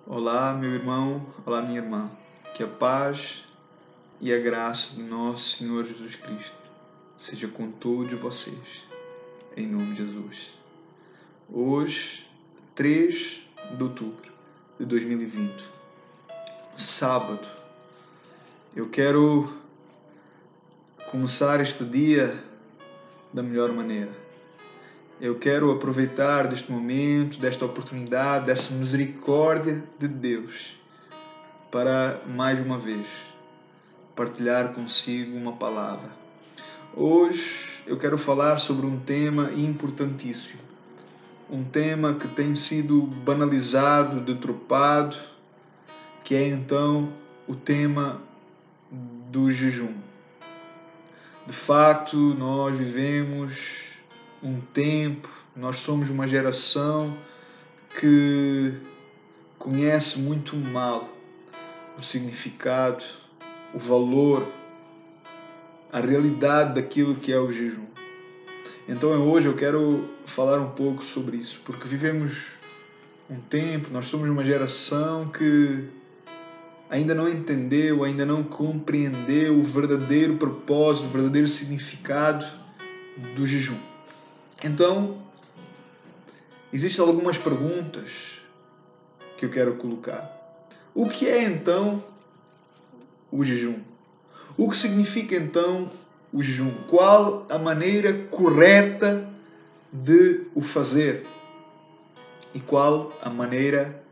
Olá, meu irmão, olá, minha irmã. Que a paz e a graça do nosso Senhor Jesus Cristo seja com todos vocês, em nome de Jesus. Hoje, 3 de outubro de 2020, sábado, eu quero começar este dia da melhor maneira. Eu quero aproveitar deste momento, desta oportunidade, dessa misericórdia de Deus para, mais uma vez, partilhar consigo uma palavra. Hoje eu quero falar sobre um tema importantíssimo. Um tema que tem sido banalizado, deturpado, que é então o tema do jejum. De facto, nós vivemos um tempo, nós somos uma geração que conhece muito mal o significado, o valor, a realidade daquilo que é o jejum. Então hoje eu quero falar um pouco sobre isso, porque vivemos um tempo, nós somos uma geração que ainda não entendeu, ainda não compreendeu o verdadeiro propósito, o verdadeiro significado do jejum. Então, existem algumas perguntas que eu quero colocar. O que é então o jejum? O que significa então o jejum? Qual a maneira correta de o fazer? E qual a maneira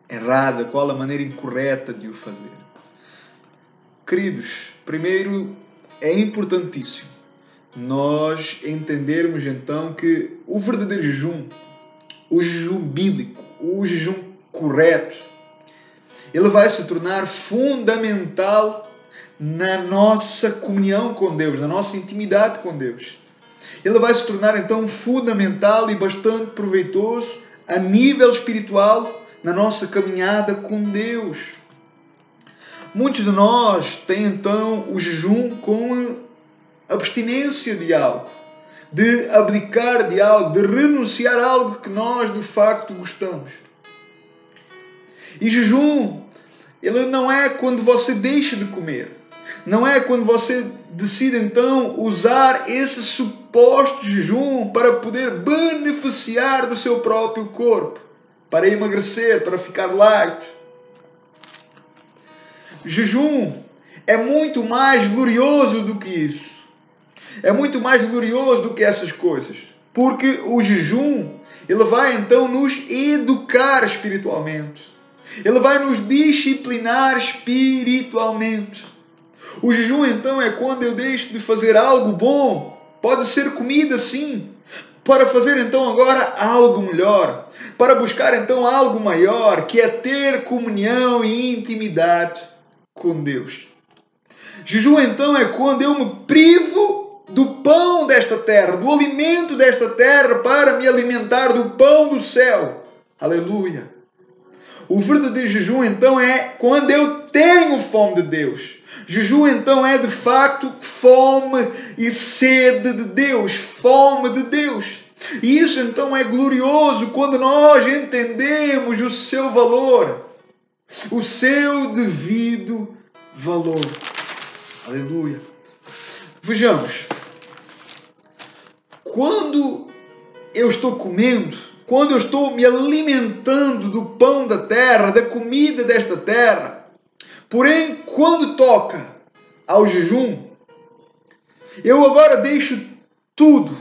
errada, qual a maneira incorreta de o fazer? Queridos, primeiro é importantíssimo nós entendermos então que o verdadeiro jejum, o jejum bíblico, o jejum correto, ele vai se tornar fundamental na nossa comunhão com Deus, na nossa intimidade com Deus. Ele vai se tornar então fundamental e bastante proveitoso a nível espiritual na nossa caminhada com Deus. Muitos de nós têm então o jejum com abstinência de algo, de abdicar de algo, de renunciar a algo que nós de facto gostamos. E jejum, ele não é quando você deixa de comer. Não é quando você decide então usar esse suposto jejum para poder beneficiar do seu próprio corpo, para emagrecer, para ficar light. Jejum é muito mais glorioso do que isso. É muito mais glorioso do que essas coisas. Porque o jejum, ele vai então nos educar espiritualmente. Ele vai nos disciplinar espiritualmente. O jejum então é quando eu deixo de fazer algo bom. Pode ser comida, sim. Para fazer então agora algo melhor. Para buscar então algo maior, que é ter comunhão e intimidade com Deus. Jejum então é quando eu me privo do pão desta terra, do alimento desta terra, para me alimentar do pão do céu. Aleluia! O verdadeiro jejum então é quando eu tenho fome de Deus. Jejum então é de facto fome e sede de Deus, fome de Deus. E isso então é glorioso quando nós entendemos o seu valor, o seu devido valor. Aleluia. Vejamos, quando eu estou comendo, quando eu estou me alimentando do pão da terra, da comida desta terra, porém, quando toca ao jejum, eu agora deixo tudo,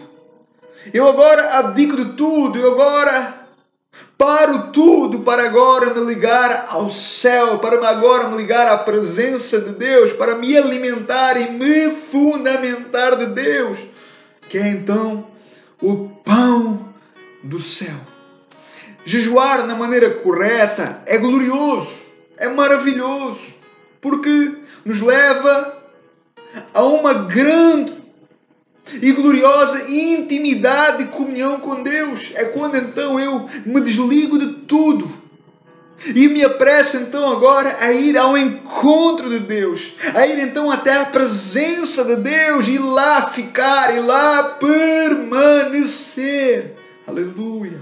eu agora abdico de tudo, eu agora paro tudo para agora me ligar ao céu, para agora me ligar à presença de Deus, para me alimentar e me fundamentar de Deus, que é então o pão do céu. Jejuar na maneira correta é glorioso, é maravilhoso, porque nos leva a uma grande e gloriosa intimidade e comunhão com Deus. É quando então eu me desligo de tudo e me apresso então agora a ir ao encontro de Deus, a ir então até a presença de Deus e lá ficar e lá permanecer. Aleluia!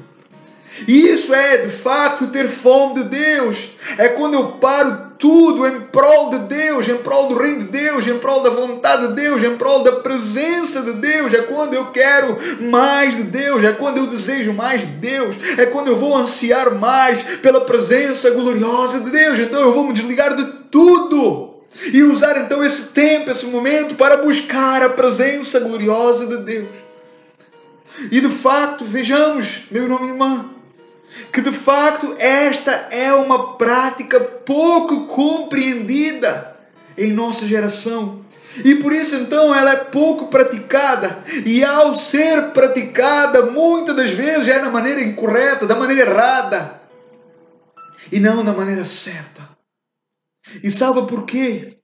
E isso é, de facto, ter fome de Deus. É quando eu paro tudo em prol de Deus, em prol do reino de Deus, em prol da vontade de Deus, em prol da presença de Deus. É quando eu quero mais de Deus, é quando eu desejo mais de Deus, é quando eu vou ansiar mais pela presença gloriosa de Deus. Então eu vou me desligar de tudo e usar então esse tempo, esse momento para buscar a presença gloriosa de Deus. E de facto, vejamos, meu irmão e irmã, que de facto esta é uma prática pouco compreendida em nossa geração. E por isso então ela é pouco praticada. E ao ser praticada, muitas das vezes é da maneira incorreta, da maneira errada. E não da maneira certa. E sabe por quê?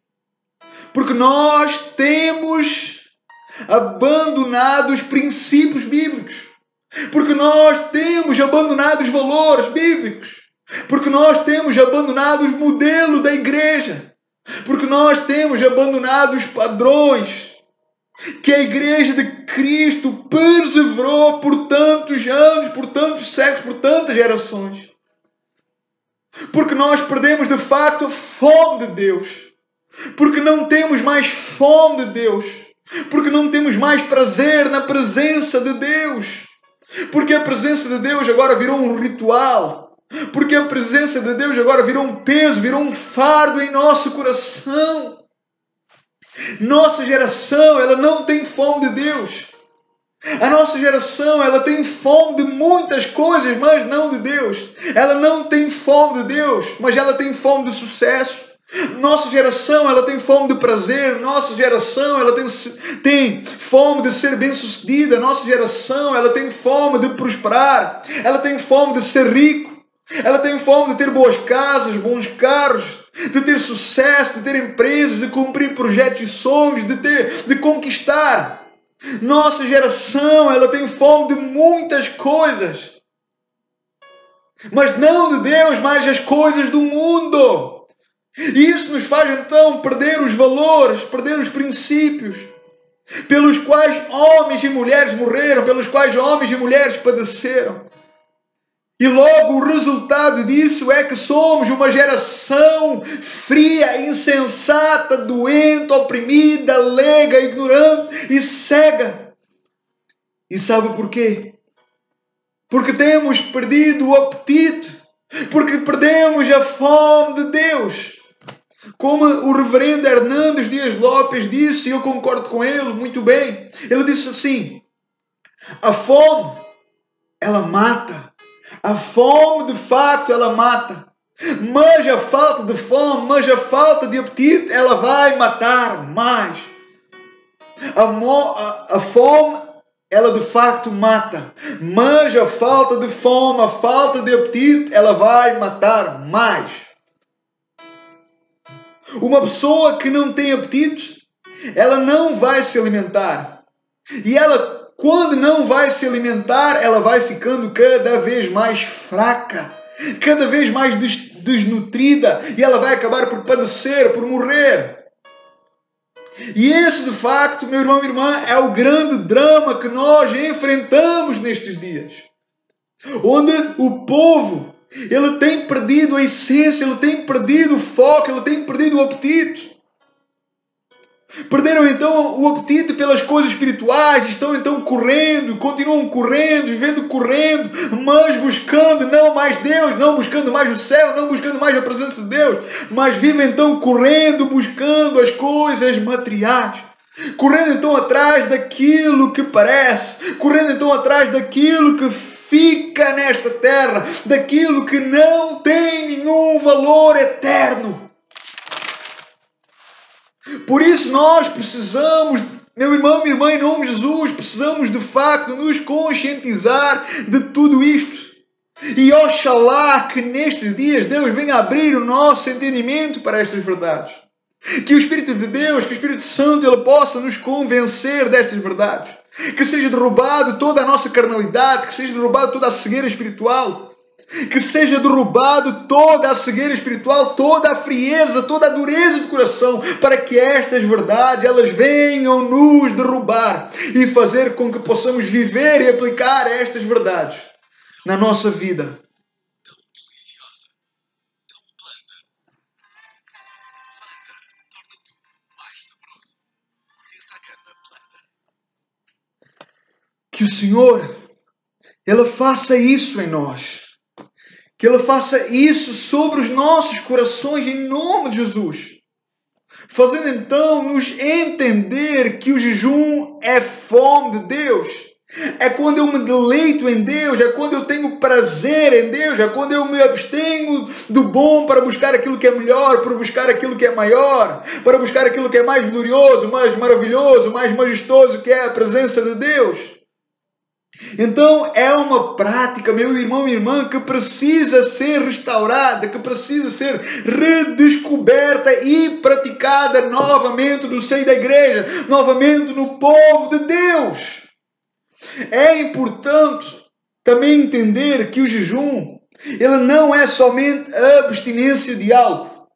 Porque nós temos abandonado os princípios bíblicos. Porque nós temos abandonado os valores bíblicos. Porque nós temos abandonado os modelos da igreja. Porque nós temos abandonado os padrões que a igreja de Cristo perseverou por tantos anos, por tantos séculos, por tantas gerações. Porque nós perdemos de facto a fome de Deus. Porque não temos mais fome de Deus. Porque não temos mais prazer na presença de Deus. Porque a presença de Deus agora virou um ritual. Porque a presença de Deus agora virou um peso, virou um fardo em nosso coração. Nossa geração, ela não tem fome de Deus. A nossa geração, ela tem fome de muitas coisas, mas não de Deus. Ela não tem fome de Deus, mas ela tem fome de sucesso. Nossa geração, ela tem fome de prazer. Nossa geração, ela tem fome de ser bem-sucedida. Nossa geração, ela tem fome de prosperar. Ela tem fome de ser rico. Ela tem fome de ter boas casas, bons carros, de ter sucesso, de ter empresas, de cumprir projetos e sonhos, de conquistar. Nossa geração, ela tem fome de muitas coisas. Mas não de Deus, mas as coisas do mundo. E isso nos faz então perder os valores, perder os princípios pelos quais homens e mulheres morreram, pelos quais homens e mulheres padeceram. E logo o resultado disso é que somos uma geração fria, insensata, doente, oprimida, leiga, ignorante e cega. E sabe por quê? Porque temos perdido o apetite, porque perdemos a fome de Deus. Como o reverendo Hernandes Dias Lopes disse, e eu concordo com ele muito bem, ele disse assim: a fome, ela mata. A fome, de facto, ela mata. Mas a falta de fome, mas a falta de apetite, ela vai matar mais. A fome, ela de facto mata. Mas a falta de fome, a falta de apetite, ela vai matar mais. Uma pessoa que não tem apetite, ela não vai se alimentar. E ela, quando não vai se alimentar, ela vai ficando cada vez mais fraca, cada vez mais desnutrida, e ela vai acabar por padecer, por morrer. E esse, de facto, meu irmão e irmã, é o grande drama que nós enfrentamos nestes dias. Onde o povo, ele tem perdido a essência, ele tem perdido o foco, ele tem perdido o apetite. Perderam então o apetite pelas coisas espirituais, estão então correndo, continuam correndo, vivendo correndo, mas buscando não mais Deus, não buscando mais o céu, não buscando mais a presença de Deus, mas vivem então correndo, buscando as coisas materiais, correndo então atrás daquilo que parece, correndo então atrás daquilo que fica nesta terra, daquilo que não tem nenhum valor eterno. Por isso nós precisamos, meu irmão, minha irmã, em nome de Jesus, precisamos de facto nos conscientizar de tudo isto. E oxalá que nestes dias Deus venha abrir o nosso entendimento para estas verdades. Que o Espírito de Deus, que o Espírito Santo, ele possa nos convencer destas verdades. Que seja derrubado toda a nossa carnalidade, que seja derrubado toda a cegueira espiritual. Que seja derrubado toda a cegueira espiritual, toda a frieza, toda a dureza do coração, para que estas verdades, elas venham nos derrubar e fazer com que possamos viver e aplicar estas verdades na nossa vida. Que o Senhor, Ele faça isso em nós. Que Ele faça isso sobre os nossos corações, em nome de Jesus. Fazendo então nos entender que o jejum é fome de Deus. É quando eu me deleito em Deus, é quando eu tenho prazer em Deus, é quando eu me abstenho do bom para buscar aquilo que é melhor, para buscar aquilo que é maior, para buscar aquilo que é mais glorioso, mais maravilhoso, mais majestoso, que é a presença de Deus. Então é uma prática, meu irmão e irmã, que precisa ser restaurada, que precisa ser redescoberta e praticada novamente no seio da igreja, novamente no povo de Deus. É importante também entender que o jejum, ele não é somente a abstinência de algo,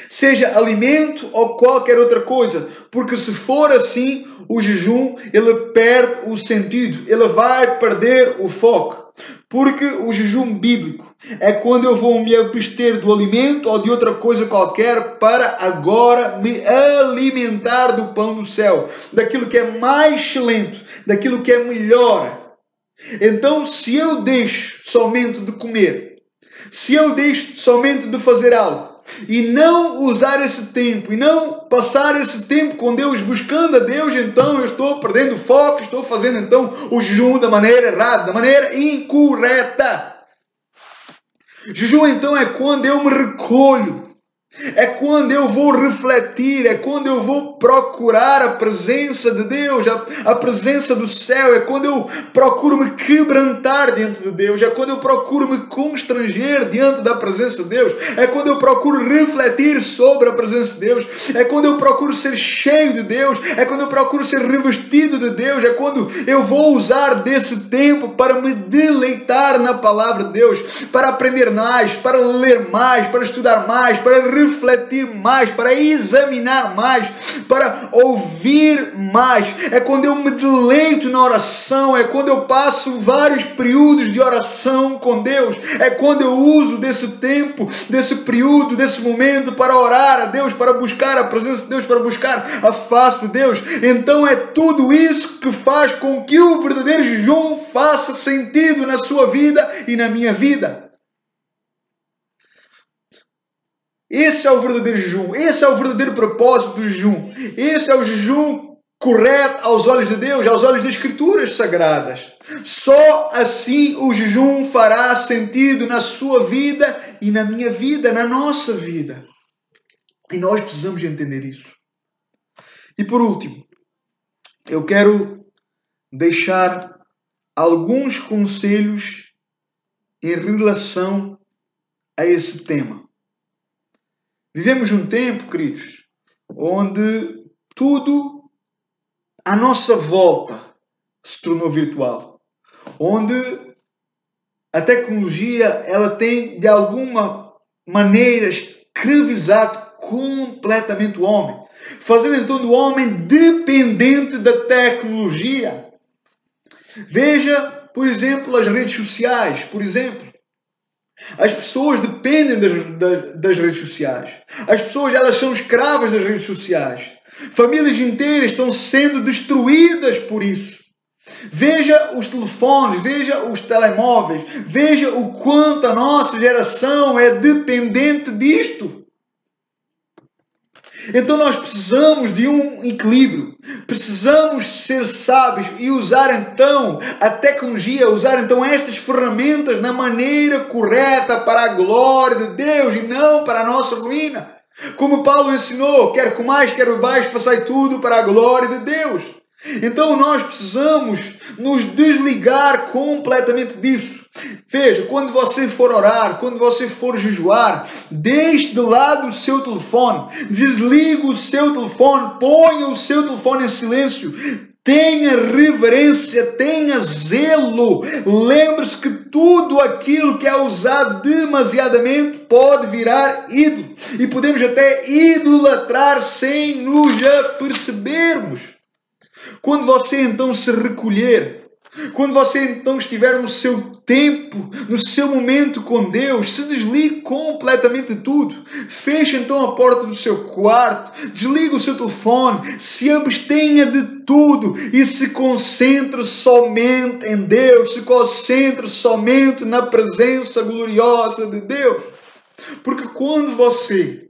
seja alimento ou qualquer outra coisa, porque se for assim, o jejum, ele perde o sentido, ele vai perder o foco, porque o jejum bíblico é quando eu vou me abster do alimento ou de outra coisa qualquer para agora me alimentar do pão do céu, daquilo que é mais excelente, daquilo que é melhor. Então, se eu deixo somente de comer, se eu deixo somente de fazer algo, e não usar esse tempo, e não passar esse tempo com Deus, buscando a Deus, então eu estou perdendo foco, estou fazendo então o jejum da maneira errada, da maneira incorreta. Jejum então é quando eu me recolho, é quando eu vou refletir, é quando eu vou procurar a presença de Deus, a presença do céu, é quando eu procuro me quebrantar diante de Deus, é quando eu procuro me constranger diante da presença de Deus, é quando eu procuro refletir sobre a presença de Deus, é quando eu procuro ser cheio de Deus, é quando eu procuro ser revestido de Deus, é quando eu vou usar desse tempo para me deleitar na palavra de Deus, para aprender mais, para ler mais, para estudar mais, para refletir mais, para examinar mais, para ouvir mais. É quando eu me deleito na oração, é quando eu passo vários períodos de oração com Deus, é quando eu uso desse tempo, desse período, desse momento para orar a Deus, para buscar a presença de Deus, para buscar a face de Deus. Então é tudo isso que faz com que o verdadeiro jejum faça sentido na sua vida e na minha vida. Esse é o verdadeiro jejum, esse é o verdadeiro propósito do jejum, esse é o jejum correto aos olhos de Deus, aos olhos das Escrituras Sagradas. Só assim o jejum fará sentido na sua vida e na minha vida, na nossa vida. E nós precisamos entender isso. E por último, eu quero deixar alguns conselhos em relação a esse tema. Vivemos um tempo, queridos, onde tudo à nossa volta se tornou virtual. Onde a tecnologia ela tem, de alguma maneira, escravizado completamente o homem. Fazendo então do homem dependente da tecnologia. Veja, por exemplo, as redes sociais, por exemplo. As pessoas dependem das redes sociais. As pessoas elas são escravas das redes sociais. Famílias inteiras estão sendo destruídas por isso. Veja os telefones, veja os telemóveis, veja o quanto a nossa geração é dependente disto. Então nós precisamos de um equilíbrio, precisamos ser sábios e usar então a tecnologia, usar então estas ferramentas na maneira correta para a glória de Deus e não para a nossa ruína. Como Paulo ensinou, quer comais, quer bebais, façai tudo para a glória de Deus. Então nós precisamos nos desligar completamente disso. Veja, quando você for orar, quando você for jejuar, deixe de lado o seu telefone, desligue o seu telefone, ponha o seu telefone em silêncio, tenha reverência, tenha zelo. Lembre-se que tudo aquilo que é usado demasiadamente pode virar ídolo e podemos até idolatrar sem nos apercebermos. Quando você então se recolher, Quando você então estiver no seu tempo, no seu momento com Deus, se desligue completamente de tudo. Feche então a porta do seu quarto, desligue o seu telefone, se abstenha de tudo e se concentre somente em Deus, se concentre somente na presença gloriosa de Deus. Porque quando você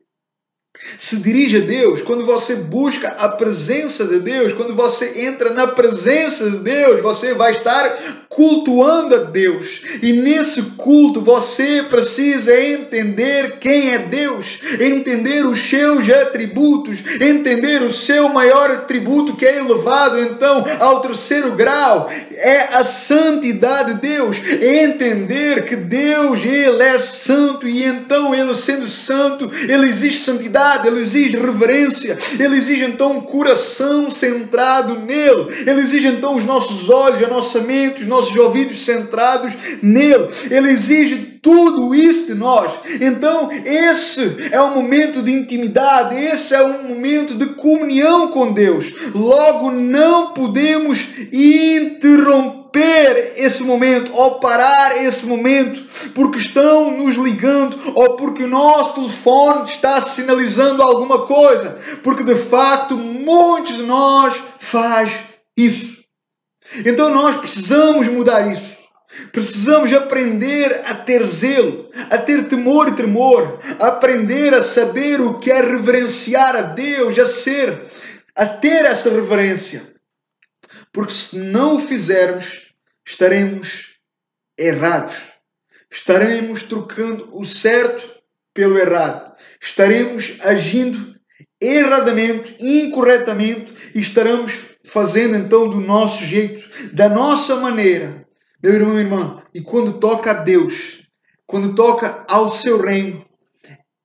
se dirige a Deus, quando você busca a presença de Deus, quando você entra na presença de Deus, você vai estar cultuando a Deus. E nesse culto você precisa entender quem é Deus, entender os seus atributos, entender o seu maior atributo que é elevado então ao terceiro grau, é a santidade de Deus, entender que Deus, Ele é santo e então Ele sendo santo, Ele exige santidade, Ele exige reverência, Ele exige então um coração centrado nele, Ele exige então os nossos olhos, a nossa mente, os nossos ouvidos centrados nele, Ele exige tudo isso de nós. Então esse é um momento de intimidade, esse é um momento de comunhão com Deus. Logo não podemos interromper esse momento ou parar esse momento porque estão nos ligando ou porque o nosso telefone está sinalizando alguma coisa, porque de facto muitos de nós faz isso. Então nós precisamos mudar isso. Precisamos aprender a ter zelo, a ter temor e tremor, a aprender a saber o que é reverenciar a Deus, a ter essa reverência. Porque se não o fizermos, estaremos errados. Estaremos trocando o certo pelo errado. Estaremos agindo erradamente, incorretamente e estaremos fazendo então do nosso jeito, da nossa maneira. Meu irmão e irmã, e quando toca a Deus, quando toca ao seu reino,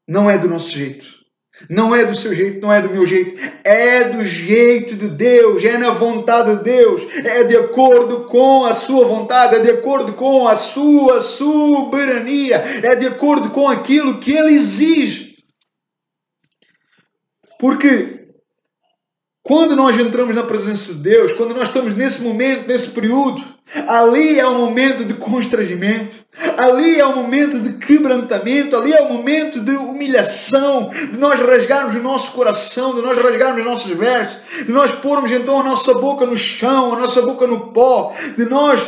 não é do nosso jeito. Não é do seu jeito, não é do meu jeito. É do jeito de Deus, é na vontade de Deus. É de acordo com a sua vontade, é de acordo com a sua soberania. É de acordo com aquilo que Ele exige. Porque quando nós entramos na presença de Deus, quando nós estamos nesse momento, nesse período, ali é um momento de constrangimento, ali é um momento de quebrantamento, ali é um momento de humilhação, de nós rasgarmos o nosso coração, de nós rasgarmos os nossos versos, de nós pormos então a nossa boca no chão, a nossa boca no pó, de nós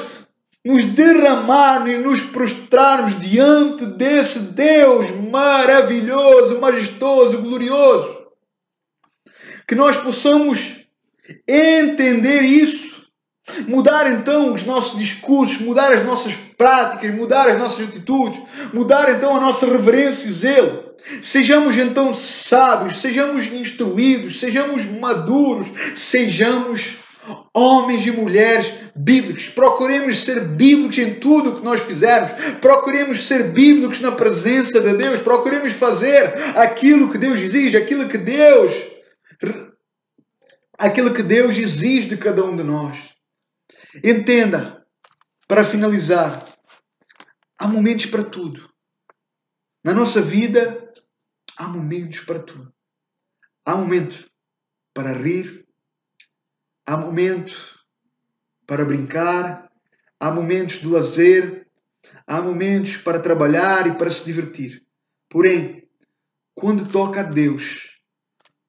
nos derramarmos e nos prostrarmos diante desse Deus maravilhoso, majestoso, glorioso. Que nós possamos entender isso, mudar então os nossos discursos, mudar as nossas práticas, mudar as nossas atitudes, mudar então a nossa reverência e zelo. Sejamos então sábios, sejamos instruídos, sejamos maduros, sejamos homens e mulheres bíblicos. Procuremos ser bíblicos em tudo o que nós fizermos. Procuremos ser bíblicos na presença de Deus. Procuremos fazer aquilo que Deus exige, aquilo que Deus exige de cada um de nós. Entenda, para finalizar, há momentos para tudo. Na nossa vida, há momentos para tudo. Há momento para rir, há momento para brincar, há momentos de lazer, há momentos para trabalhar e para se divertir. Porém, quando toca a Deus,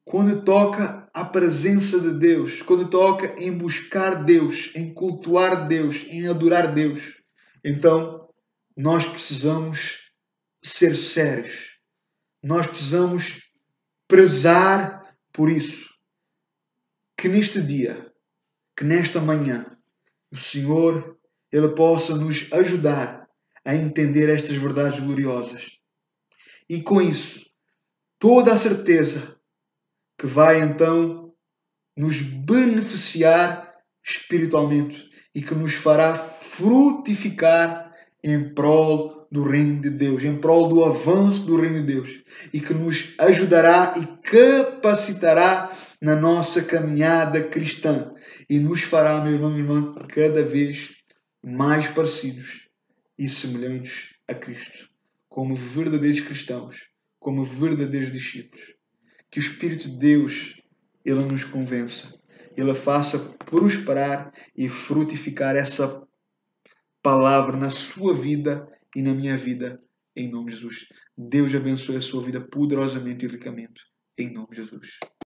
quando toca a presença de Deus, quando toca em buscar Deus, em cultuar Deus, em adorar Deus, então nós precisamos ser sérios. Nós precisamos prezar por isso. Que neste dia, que nesta manhã, o Senhor, Ele possa nos ajudar a entender estas verdades gloriosas. E com isso, toda a certeza que vai então nos beneficiar espiritualmente e que nos fará frutificar em prol do reino de Deus, em prol do avanço do reino de Deus, e que nos ajudará e capacitará na nossa caminhada cristã e nos fará, meu irmão e irmã, cada vez mais parecidos e semelhantes a Cristo, como verdadeiros cristãos, como verdadeiros discípulos. Que o Espírito de Deus, Ele nos convença. Ele faça prosperar e frutificar essa palavra na sua vida e na minha vida, em nome de Jesus. Deus abençoe a sua vida poderosamente e ricamente, em nome de Jesus.